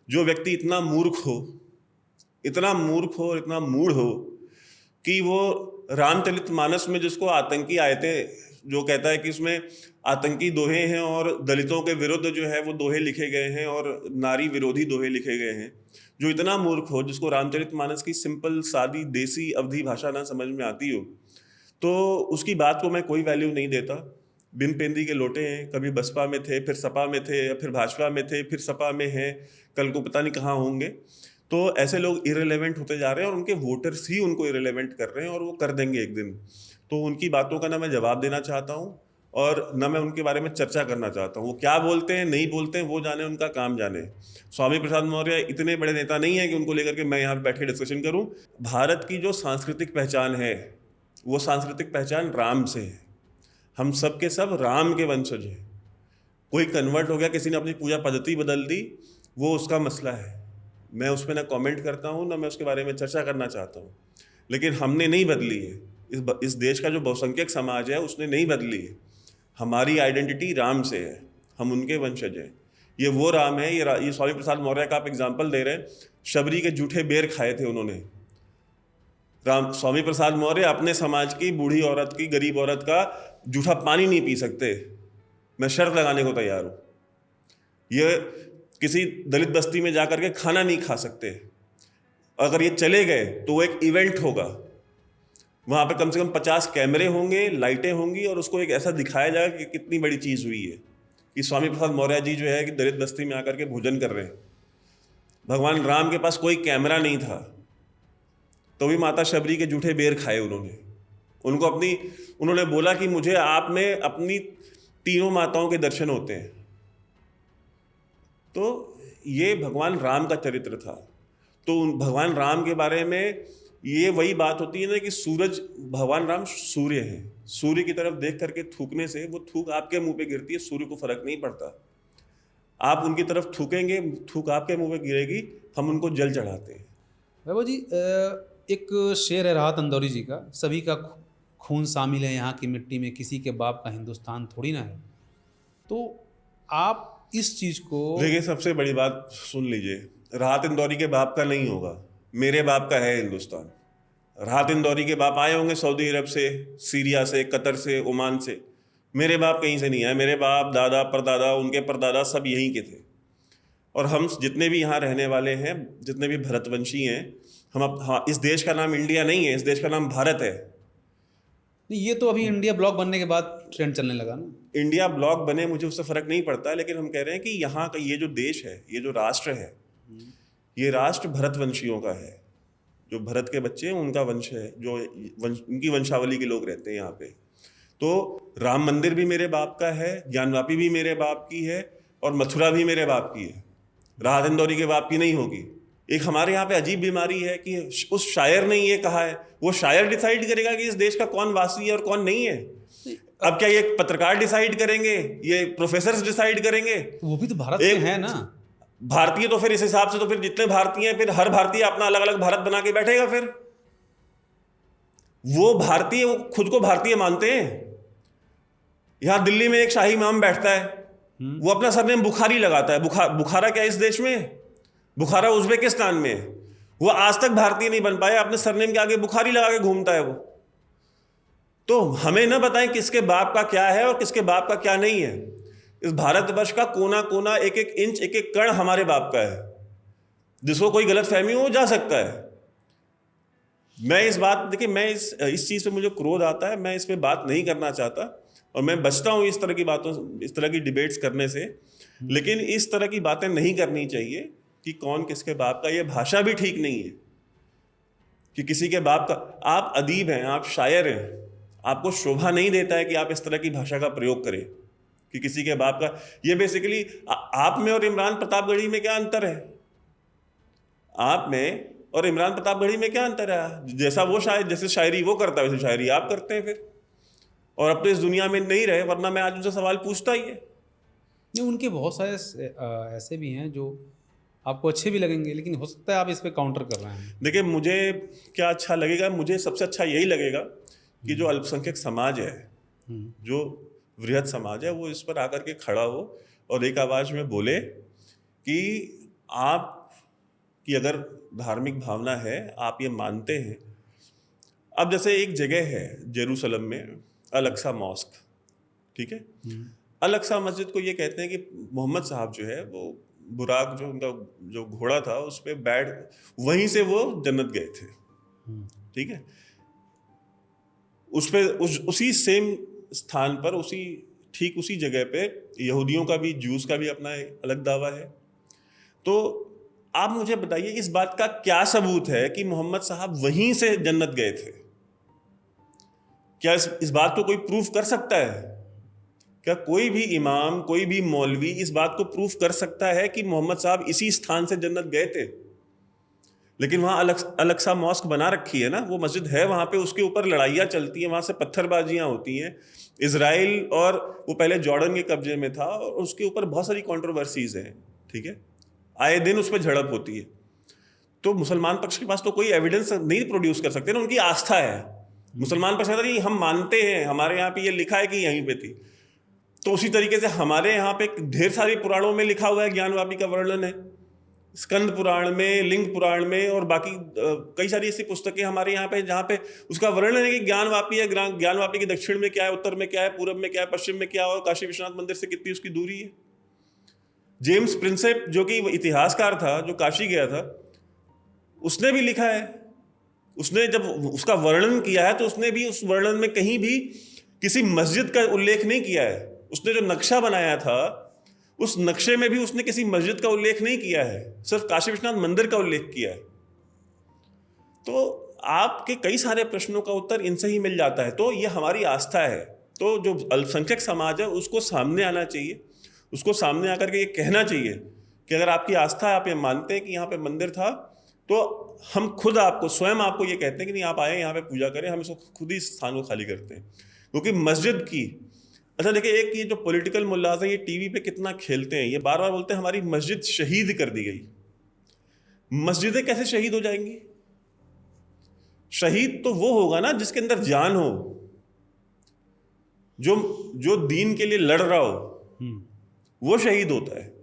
जो व्यक्ति इतना मूर्ख हो, इतना मूर्ख हो और इतना मूढ़ हो कि वो रामचरितमानस में जिसको आतंकी आयतें जो कहता है कि उसमें आतंकी दोहे हैं और दलितों के विरुद्ध जो है वो दोहे लिखे गए हैं और नारी विरोधी दोहे लिखे गए हैं, जो इतना मूर्ख हो, जिसको रामचरितमानस की सिंपल सादी देसी अवधी भाषा ना समझ में आती हो, तो उसकी बात को मैं कोई वैल्यू नहीं देता। बिन पेंदी के लोटे हैं, कभी बसपा में थे, फिर सपा में थे, फिर भाजपा में थे, फिर सपा में हैं, कल को पता नहीं कहाँ होंगे। तो ऐसे लोग इरेलेवेंट होते जा रहे हैं और उनके वोटर्स ही उनको इरेलेवेंट कर रहे हैं और वो कर देंगे एक दिन। तो उनकी बातों का ना मैं जवाब देना चाहता हूँ और ना मैं उनके बारे में चर्चा करना चाहता हूँ। वो क्या बोलते हैं नहीं बोलते हैं वो जाने, उनका काम जाने। स्वामी प्रसाद मौर्य इतने बड़े नेता नहीं है कि उनको लेकर के मैं यहाँ बैठ के डिस्कशन करूँ। भारत की जो सांस्कृतिक पहचान है वो सांस्कृतिक पहचान राम से है। हम सब के सब राम के वंशज हैं। कोई कन्वर्ट हो गया, किसी ने अपनी पूजा पद्धति बदल दी, वो उसका मसला है। मैं उस पर ना कमेंट करता हूँ, ना मैं उसके बारे में चर्चा करना चाहता हूँ। लेकिन हमने नहीं बदली है, इस देश का जो बहुसंख्यक समाज है उसने नहीं बदली है। हमारी आइडेंटिटी राम से है, हम उनके वंशज हैं। ये वो राम है, ये स्वामी प्रसाद मौर्य का आप एग्जाम्पल दे रहे हैं। शबरी के जूठे बेर खाए थे उन्होंने। स्वामी प्रसाद मौर्य अपने समाज की बूढ़ी औरत की, गरीब औरत का जूठा पानी नहीं पी सकते। मैं शर्त लगाने को तैयार हूँ। ये किसी दलित बस्ती में जाकर के खाना नहीं खा सकते। अगर ये चले गए तो वो एक इवेंट होगा, वहाँ पे कम से कम 50 कैमरे होंगे, लाइटें होंगी और उसको एक ऐसा दिखाया जाएगा कि कितनी बड़ी चीज़ हुई है कि स्वामी प्रसाद मौर्य जी जो है कि दलित बस्ती में आकर के भोजन कर रहे हैं। भगवान राम के पास कोई कैमरा नहीं था, तो भी माता शबरी के जूठे बेर खाए उन्होंने। उन्होंने बोला कि मुझे आप में अपनी तीनों माताओं के दर्शन होते हैं। तो ये भगवान राम का चरित्र था। तो भगवान राम के बारे में ये वही बात होती है ना कि सूरज, भगवान राम सूर्य है। सूर्य की तरफ देख करके थूकने से वो थूक आपके मुंह पे गिरती है, सूर्य को फर्क नहीं पड़ता। आप उनकी तरफ थूकेंगे, थूक आपके मुंह पे गिरेगी, हम उनको जल चढ़ाते हैं। वैभव जी, एक शेर है राहत इंदौरी जी का, सभी का खून शामिल है यहाँ की मिट्टी में, किसी के बाप का हिंदुस्तान थोड़ी ना है। तो आप इस चीज़ को देखिए, सबसे बड़ी बात सुन लीजिए, राहत इंदौरी के बाप का नहीं होगा, मेरे बाप का है हिंदुस्तान। राहत इंदौरी के बाप आए होंगे सऊदी अरब से, सीरिया से, कतर से, ओमान से। मेरे बाप कहीं से नहीं आए। मेरे बाप, दादा, परदादा, उनके परदादा सब यहीं के थे। और हम जितने भी यहाँ रहने वाले हैं, जितने भी भरतवंशी हैं, हाँ, इस देश का नाम इंडिया नहीं है, इस देश का नाम भारत है। ये तो अभी इंडिया ब्लॉक बनने के बाद ट्रेंड चलने लगा ना। इंडिया ब्लॉक बने, मुझे उससे फर्क नहीं पड़ता, लेकिन हम कह रहे हैं कि यहाँ का ये जो देश है, ये जो राष्ट्र है, ये राष्ट्र भरतवंशियों का है। जो भरत के बच्चे हैं उनका वंश है, जो उनकी वंशावली के लोग रहते हैं यहाँ पे। तो राम मंदिर भी मेरे बाप का है, ज्ञानवापी भी मेरे बाप की है और मथुरा भी मेरे बाप की है। राहत इंदौरी के बाप की नहीं होगी। एक हमारे यहाँ पे अजीब बीमारी है कि उस शायर ने ये कहा है, वो शायर डिसाइड करेगा कि इस देश का कौन वासी है और कौन नहीं है। अब क्या ये पत्रकार डिसाइड करेंगे, ये प्रोफेसर्स डिसाइड करेंगे? वो भी तो भारत में है ना। भारतीय तो फिर इस हिसाब से तो फिर जितने भारतीय हैं, फिर हर भारतीय अपना अलग अलग भारत बना के बैठेगा। फिर वो भारतीय, वो खुद को भारतीय मानते हैं। यहां दिल्ली में एक शाही इमाम बैठता है, वो अपना सरनेम बुखारी लगाता है। बुखारा क्या इस देश में? बुखारा उज्बेकिस्तान में है। वो आज तक भारतीय नहीं बन पाया, अपने सरनेम के आगे बुखारी लगा के घूमता है वो। तो हमें ना बताएं किसके बाप का क्या है और किसके बाप का क्या नहीं है। इस भारतवर्ष का कोना कोना, एक एक इंच, एक एक कण हमारे बाप का है। जिसको कोई गलत फहमी हो जा सकता है। मैं इस बात, देखिए, मैं इस चीज़ पे मुझे क्रोध आता है, मैं इस पे बात नहीं करना चाहता। और मैं बचता हूँ इस तरह की बातों, इस तरह की डिबेट्स करने से, लेकिन इस तरह की बातें नहीं करनी चाहिए कि कौन किसके बाप का। ये भाषा भी ठीक नहीं है कि किसी के बाप का। आप अदीब हैं, आप शायर हैं, आपको शोभा नहीं देता है कि आप इस तरह की भाषा का प्रयोग करें कि किसी के बाप का। ये बेसिकली आप में और इमरान प्रतापगढ़ी में क्या अंतर है? आप में और इमरान प्रतापगढ़ी में क्या अंतर है? जैसा वो शायद जैसे शायरी वो करता है वैसे शायरी आप करते हैं फिर। और अब तो इस दुनिया में नहीं रहे, वरना मैं आज उनसे सवाल पूछता ही है। नहीं, उनके बहुत सारे ऐसे भी हैं जो आपको अच्छे भी लगेंगे, लेकिन हो सकता है आप इस पे काउंटर कर रहे हैं। देखिए, मुझे क्या अच्छा लगेगा, मुझे सबसे अच्छा यही लगेगा कि जो अल्पसंख्यक समाज है, जो वृहद समाज है, वो इस पर आकर के खड़ा हो और एक आवाज में बोले कि आप की अगर धार्मिक भावना है, आप ये मानते हैं। अब जैसे एक जगह है जेरूसलम में, अल-अक्सा मॉस्क, ठीक है। अल-अक्सा मस्जिद को ये कहते हैं कि मोहम्मद साहब जो है वो बुराक, जो उनका जो घोड़ा था, उस पर बैठ वहीं से वो जन्नत गए थे, ठीक है। उस पे उसी सेम स्थान पर, ठीक उसी जगह पे यहूदियों का भी, जूस का भी अपना अलग दावा है। तो आप मुझे बताइए, इस बात का क्या सबूत है कि मोहम्मद साहब वहीं से जन्नत गए थे? क्या इस बात को कोई प्रूफ कर सकता है? क्या कोई भी इमाम, कोई भी मौलवी इस बात को प्रूफ कर सकता है कि मोहम्मद साहब इसी स्थान से जन्नत गए थे? लेकिन वहाँ अल-अक्सा मॉस्क बना रखी है ना, वो मस्जिद है वहाँ पे, उसके ऊपर लड़ाइयाँ चलती हैं, वहाँ से पत्थरबाजियाँ होती हैं। इजराइल, और वो पहले जॉर्डन के कब्जे में था, और उसके ऊपर बहुत सारी कॉन्ट्रोवर्सीज हैं, ठीक है। आए दिन उस पर झड़प होती है। तो मुसलमान पक्ष के पास तो कोई एविडेंस नहीं प्रोड्यूस कर सकते ना, उनकी आस्था है। मुसलमान पक्ष कहता है हम मानते हैं, हमारे यहाँ पे ये लिखा है कि यहीं पे थी। तो उसी तरीके से हमारे यहाँ पे ढेर सारे पुराणों में लिखा हुआ है, ज्ञानवापी का वर्णन है, स्कंद पुराण में, लिंग पुराण में, और बाकी कई सारी ऐसी पुस्तकें हमारे यहाँ पे जहाँ पे उसका वर्णन है कि ज्ञानवापी है, ज्ञानवापी के दक्षिण में क्या है, उत्तर में क्या है, पूरब में क्या है, पश्चिम में क्या है, और काशी विश्वनाथ मंदिर से कितनी उसकी दूरी है। जेम्स प्रिंसेप, जो कि इतिहासकार था, जो काशी गया था, उसने भी लिखा है। उसने जब उसका वर्णन किया है तो उसने भी उस वर्णन में कहीं भी किसी मस्जिद का उल्लेख नहीं किया है। उसने जो नक्शा बनाया था, उस नक्शे में भी उसने किसी मस्जिद का उल्लेख नहीं किया है, सिर्फ काशी विश्वनाथ मंदिर का उल्लेख किया है। तो आपके कई सारे प्रश्नों का उत्तर इनसे ही मिल जाता है। तो ये हमारी आस्था है। तो जो अल्पसंख्यक समाज है उसको सामने आना चाहिए, उसको सामने आकर के ये कहना चाहिए कि अगर आपकी आस्था है, आप ये मानते हैं कि यहाँ पे मंदिर था, तो हम खुद आपको, स्वयं आपको ये कहते हैं कि नहीं, आप आए यहाँ पे पूजा करें, हम इसको खुद ही स्थान को खाली करते हैं। क्योंकि मस्जिद की, अच्छा देखिए, एक ये जो पॉलिटिकल मुल्लाज है, ये टीवी पे कितना खेलते हैं, ये बार बार बोलते हैं हमारी मस्जिद शहीद कर दी गई। मस्जिदें कैसे शहीद हो जाएंगी? शहीद तो वो होगा ना जिसके अंदर जान हो, जो दीन के लिए लड़ रहा हो, वो शहीद होता है।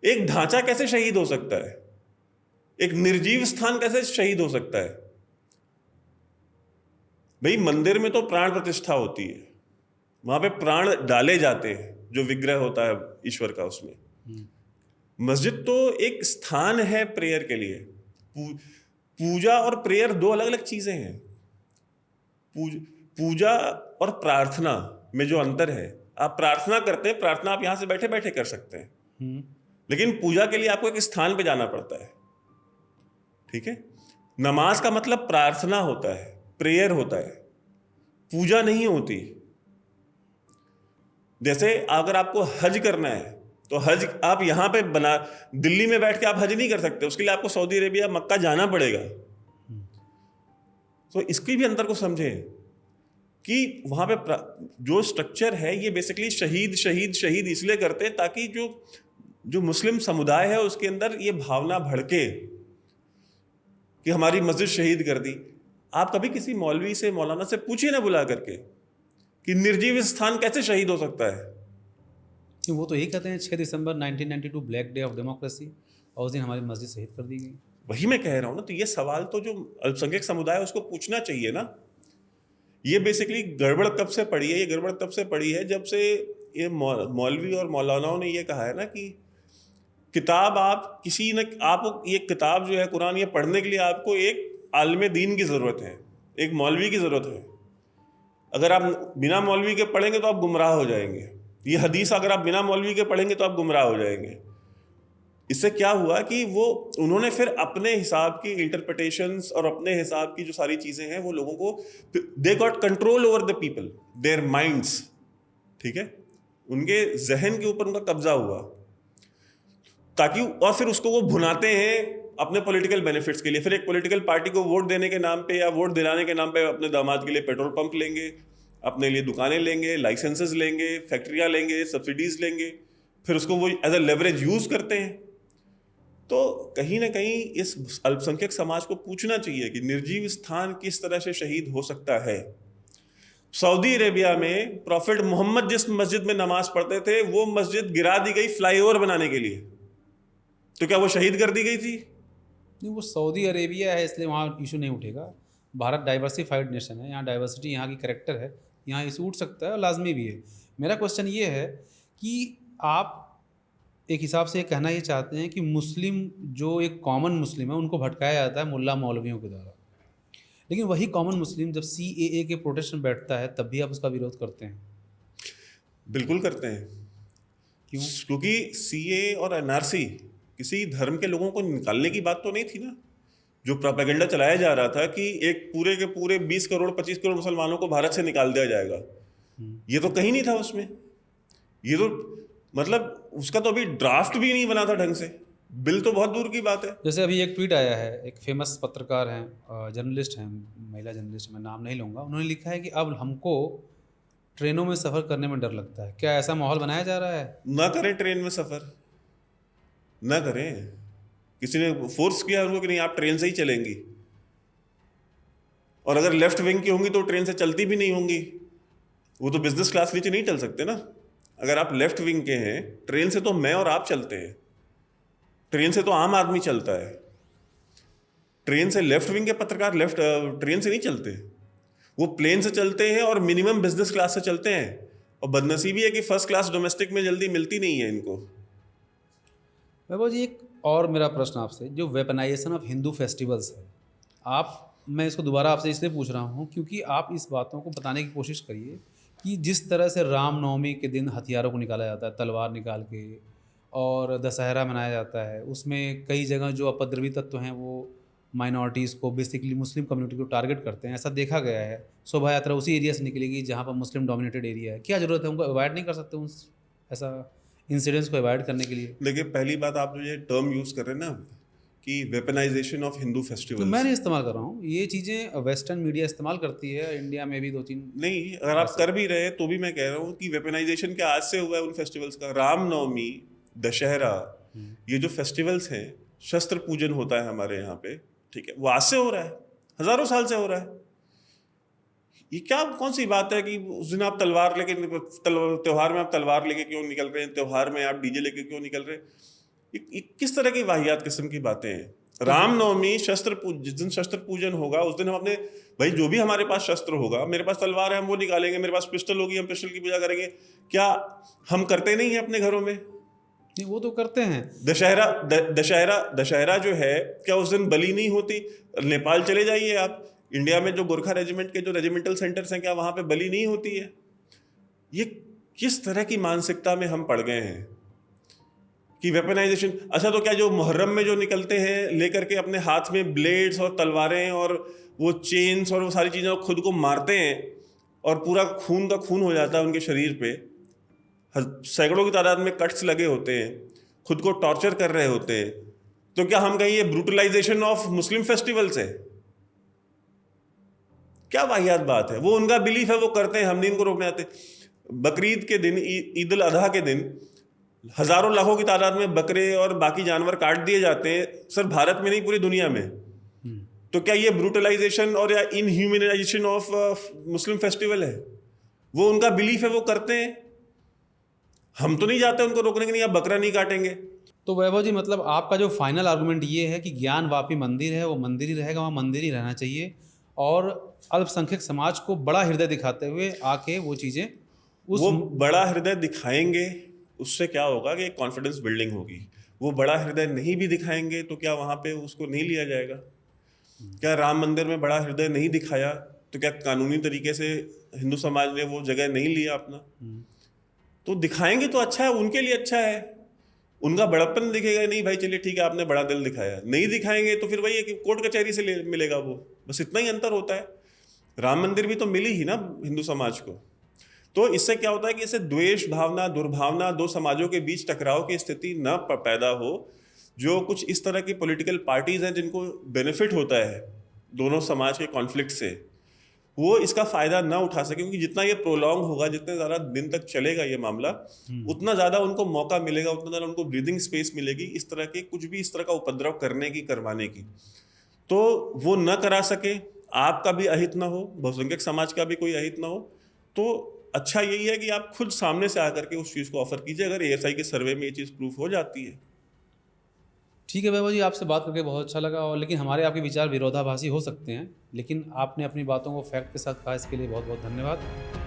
एक ढांचा कैसे शहीद हो सकता है? एक निर्जीव स्थान कैसे शहीद हो सकता है? भाई, मंदिर में तो प्राण प्रतिष्ठा होती है, वहां पे प्राण डाले जाते हैं, जो विग्रह होता है ईश्वर का उसमें। मस्जिद तो एक स्थान है प्रेयर के लिए। पूजा और प्रेयर दो अलग अलग चीजें हैं। पूजा और प्रार्थना में जो अंतर है, आप प्रार्थना करते हैं, प्रार्थना आप यहां से बैठे बैठे कर सकते हैं, लेकिन पूजा के लिए आपको एक स्थान पे जाना पड़ता है, ठीक है। नमाज का मतलब प्रार्थना होता है, प्रेयर होता है, पूजा नहीं होती। जैसे अगर आपको हज करना है तो हज आप यहां पे दिल्ली में बैठ के आप हज नहीं कर सकते, उसके लिए आपको सऊदी अरेबिया, मक्का जाना पड़ेगा। तो इसकी भी अंतर को समझें कि वहां पे जो स्ट्रक्चर है, ये बेसिकली शहीद शहीद शहीद इसलिए करते हैं ताकि जो मुस्लिम समुदाय है उसके अंदर ये भावना भड़के कि हमारी मस्जिद शहीद कर दी। आप कभी किसी मौलवी से, मौलाना से पूछिए ना बुला करके कि निर्जीव स्थान कैसे शहीद हो सकता है। वो तो यही कहते हैं 6 दिसंबर 1992 ब्लैक डे ऑफ डेमोक्रेसी, और उस दिन हमारी मस्जिद शहीद कर दी गई। वही मैं कह रहा हूँ ना। तो ये सवाल तो जो अल्पसंख्यक समुदाय है उसको पूछना चाहिए ना। ये बेसिकली गड़बड़ कब से पड़ी है? ये गड़बड़ तब से पड़ी है जब से ये मौलवी और मौलानाओं ने ये कहा है ना कि किताब आप ये किताब जो है कुरान, ये पढ़ने के लिए आपको एक आलिम दीन की ज़रूरत है, एक मौलवी की ज़रूरत है। अगर आप बिना मौलवी के पढ़ेंगे तो आप गुमराह हो जाएंगे। ये हदीस अगर आप बिना मौलवी के पढ़ेंगे तो आप गुमराह हो जाएंगे। इससे क्या हुआ कि वो उन्होंने फिर अपने हिसाब की इंटरप्रिटेशंस और अपने हिसाब की जो सारी चीजें हैं वो लोगों को, they got control over the people, their minds, ठीक है, उनके जहन के ऊपर उनका कब्जा हुआ, ताकि और फिर उसको वो भुनाते हैं अपने पॉलिटिकल बेनिफिट्स के लिए। फिर एक पॉलिटिकल पार्टी को वोट देने के नाम पे या वोट दिलाने के नाम पे अपने दामाद के लिए पेट्रोल पंप लेंगे, अपने लिए दुकानें लेंगे, लाइसेंसेस लेंगे, फैक्ट्रियां लेंगे, सब्सिडीज लेंगे, फिर उसको वो एज अ लेवरेज यूज करते हैं। तो कहीं ना कहीं इस अल्पसंख्यक समाज को पूछना चाहिए कि निर्जीव स्थान किस तरह से शहीद हो सकता है। सऊदी अरेबिया में प्रॉफिट मोहम्मद जिस मस्जिद में नमाज पढ़ते थे वो मस्जिद गिरा दी गई फ्लाईओवर बनाने के लिए, तो क्या वो शहीद कर दी गई थी? नहीं, वो सऊदी अरेबिया है इसलिए वहाँ इशू नहीं उठेगा। भारत डाइवर्सिफाइड नेशन है, यहाँ डाइवर्सिटी यहाँ की करेक्टर है, यहाँ इशू उठ सकता है और लाजमी भी है। मेरा क्वेश्चन ये है कि आप एक हिसाब से ये कहना ये चाहते हैं कि मुस्लिम जो एक कॉमन मुस्लिम है उनको भटकाया जाता है मुल्ला मौलवियों के द्वारा, लेकिन वही कॉमन मुस्लिम जब CAA के प्रोटेस्ट में बैठता है तब भी आप उसका विरोध करते हैं। बिल्कुल करते हैं। क्यों? क्योंकि CAA और NRC किसी धर्म के लोगों को निकालने की बात तो नहीं थी ना। जो प्रोपेगेंडा चलाया जा रहा था कि एक पूरे के पूरे 20 करोड़ 25 करोड़ मुसलमानों को भारत से निकाल दिया जाएगा, ये तो कहीं नहीं था उसमें। ये तो मतलब उसका तो अभी ड्राफ्ट भी नहीं बना था ढंग से, बिल तो बहुत दूर की बात है। जैसे अभी एक ट्वीट आया है, एक फेमस पत्रकार हैं, जर्नलिस्ट हैं, महिला जर्नलिस्ट, मैं नाम नहीं लूँगा, उन्होंने लिखा है कि अब हमको ट्रेनों में सफ़र करने में डर लगता है। क्या ऐसा माहौल बनाया जा रहा है? ना करें ट्रेन में सफ़र, ना करें। किसी ने फोर्स किया उनको कि नहीं आप ट्रेन से ही चलेंगी, और अगर लेफ्ट विंग की होंगी तो ट्रेन से चलती भी नहीं होंगी, वो तो बिजनेस क्लास नीचे नहीं चल सकते ना। अगर आप लेफ्ट विंग के हैं, ट्रेन से तो मैं और आप चलते हैं, ट्रेन से तो आम आदमी चलता है। ट्रेन से लेफ्ट विंग के पत्रकार लेफ्ट ट्रेन से नहीं चलते, वो प्लेन से चलते हैं और मिनिमम बिजनेस क्लास से चलते हैं। और बदनसीबी है कि फर्स्ट क्लास डोमेस्टिक में जल्दी मिलती नहीं है इनको। वैभव जी, एक और मेरा प्रश्न आपसे, जो वेपनाइजेशन ऑफ हिंदू फेस्टिवल्स है, मैं इसको दोबारा आपसे इसलिए पूछ रहा हूँ क्योंकि आप इस बातों को बताने की कोशिश करिए कि जिस तरह से रामनवमी के दिन हथियारों को निकाला जाता है, तलवार निकाल के, और दशहरा मनाया जाता है, उसमें कई जगह जो अपद्रवी तत्व हैं वो माइनॉरिटीज़ को, बेसिकली मुस्लिम कम्युनिटी को टारगेट करते हैं, ऐसा देखा गया है। शोभा यात्रा उसी एरिया से निकलेगी जहाँ पर मुस्लिम डोमिनेटेड एरिया है। क्या ज़रूरत है, उनको अवॉइड नहीं कर सकते उस ऐसा इंसिडेंट्स को अवॉइड करने के लिए? देखिए, पहली बात आप जो ये टर्म यूज़ कर रहे हैं ना कि वेपनाइजेशन ऑफ हिंदू तो फेस्टिवल, मैं नहीं इस्तेमाल कर रहा हूँ, ये चीज़ें वेस्टर्न मीडिया इस्तेमाल करती है, इंडिया में भी 2-3। नहीं, अगर आप कर भी रहे हैं तो भी मैं कह रहा हूँ कि वेपनाइजेशन क्या आज से हुआ है उन फेस्टिवल्स का। रामनवमी, दशहरा, ये जो फेस्टिवल्स हैं, शस्त्र पूजन होता है हमारे यहाँ पे, ठीक है, वो आज से हो रहा है, हजारों साल से हो रहा है। ये क्या कौन सी बात है कि उस दिन आप तलवार लेके, त्योहार में आप तलवार लेके क्यों निकल रहे हैं, त्योहार में आप डीजे लेके क्यों निकल रहे हैं? ये किस तरह की वाहियात किस्म की बातें हैं। रामनवमी जिस दिन शस्त्र पूजन होगा उस दिन हम अपने भाई जो भी हमारे पास शस्त्र होगा, मेरे पास तलवार है हम वो निकालेंगे, मेरे पास पिस्टल होगी हम पिस्टल की पूजा करेंगे। क्या हम करते नहीं है अपने घरों में? नहीं, वो तो करते हैं। दशहरा जो है, क्या उस दिन बलि नहीं होती? नेपाल चले जाइए आप, इंडिया में जो गोरखा रेजिमेंट के जो रेजिमेंटल सेंटर्स हैं, क्या वहां पे बलि नहीं होती है? ये किस तरह की मानसिकता में हम पड़ गए हैं कि वेपनाइजेशन। अच्छा, तो क्या जो मुहर्रम में जो निकलते हैं लेकर के अपने हाथ में ब्लेड्स और तलवारें और वो चेन्स और वो सारी चीज़ें खुद को मारते हैं और पूरा खून का खून हो जाता है उनके शरीर पे, सैकड़ों की तादाद में कट्स लगे होते हैं, खुद को टॉर्चर कर रहे होते हैं, तो क्या हम कहीं ये ब्रूटलाइजेशन ऑफ मुस्लिम फेस्टिवल्स है? क्या वाहियात बात है। वो उनका बिलीफ है, वो करते हैं, हम नहीं इनको रोकने आते। बकरीद के दिन, ईद उल अजहा के दिन हजारों लाखों की तादाद में बकरे और बाकी जानवर काट दिए जाते हैं, सिर्फ भारत में नहीं पूरी दुनिया में। तो क्या ये ब्रूटलाइजेशन और या इनह्यूमनाइजेशन ऑफ मुस्लिम फेस्टिवल है? वो उनका बिलीफ है, वो करते हैं, हम तो नहीं जाते उनको रोकने के लिए, आप बकरा नहीं काटेंगे। तो वैभव जी, मतलब आपका जो फाइनल आर्गुमेंट ये है कि ज्ञानवापी मंदिर है, वो मंदिर ही रहेगा, वहाँ मंदिर ही रहना चाहिए, और अल्पसंख्यक समाज को बड़ा हृदय दिखाते हुए आके वो चीज़ें वो बड़ा हृदय दिखाएंगे, उससे क्या होगा कि कॉन्फिडेंस बिल्डिंग होगी। वो बड़ा हृदय नहीं भी दिखाएंगे तो क्या वहाँ पे उसको नहीं लिया जाएगा? क्या राम मंदिर में बड़ा हृदय नहीं दिखाया तो क्या कानूनी तरीके से हिंदू समाज ने वो जगह नहीं लिया अपना? तो दिखाएंगे तो अच्छा है, उनके लिए अच्छा है, उनका बड़प्पन दिखेगा, नहीं भाई चलिए ठीक है आपने बड़ा दिल दिखाया। नहीं दिखाएंगे तो फिर वही है कि कोर्ट कचहरी से मिलेगा वो, बस इतना ही अंतर होता है। राम मंदिर भी तो मिली ही ना हिंदू समाज को। तो इससे क्या होता है कि इससे द्वेष भावना, दुर्भावना, दो समाजों के बीच टकराव की स्थिति न पैदा हो। जो कुछ इस तरह की पॉलिटिकल पार्टीज हैं जिनको बेनिफिट होता है दोनों समाज के कॉन्फ्लिक्ट से, वो इसका फायदा ना उठा सके, क्योंकि जितना ये प्रोलॉन्ग होगा, जितने ज़्यादा दिन तक चलेगा ये मामला, उतना ज़्यादा उनको मौका मिलेगा, उतना ज़्यादा उनको ब्रीदिंग स्पेस मिलेगी इस तरह के कुछ भी इस तरह का उपद्रव करने की, करवाने की। तो वो न करा सके, आपका भी अहित ना हो, बहुसंख्यक समाज का भी कोई अहित ना हो, तो अच्छा यही है कि आप खुद सामने से आकर के उस चीज़ को ऑफर कीजिए, अगर एएसआई के सर्वे में ये चीज़ प्रूफ हो जाती है। ठीक है वैभव जी, आपसे बात करके बहुत अच्छा लगा। और लेकिन हमारे आपके विचार विरोधाभासी हो सकते हैं, लेकिन आपने अपनी बातों को फैक्ट के साथ कहा, इसके लिए बहुत बहुत धन्यवाद।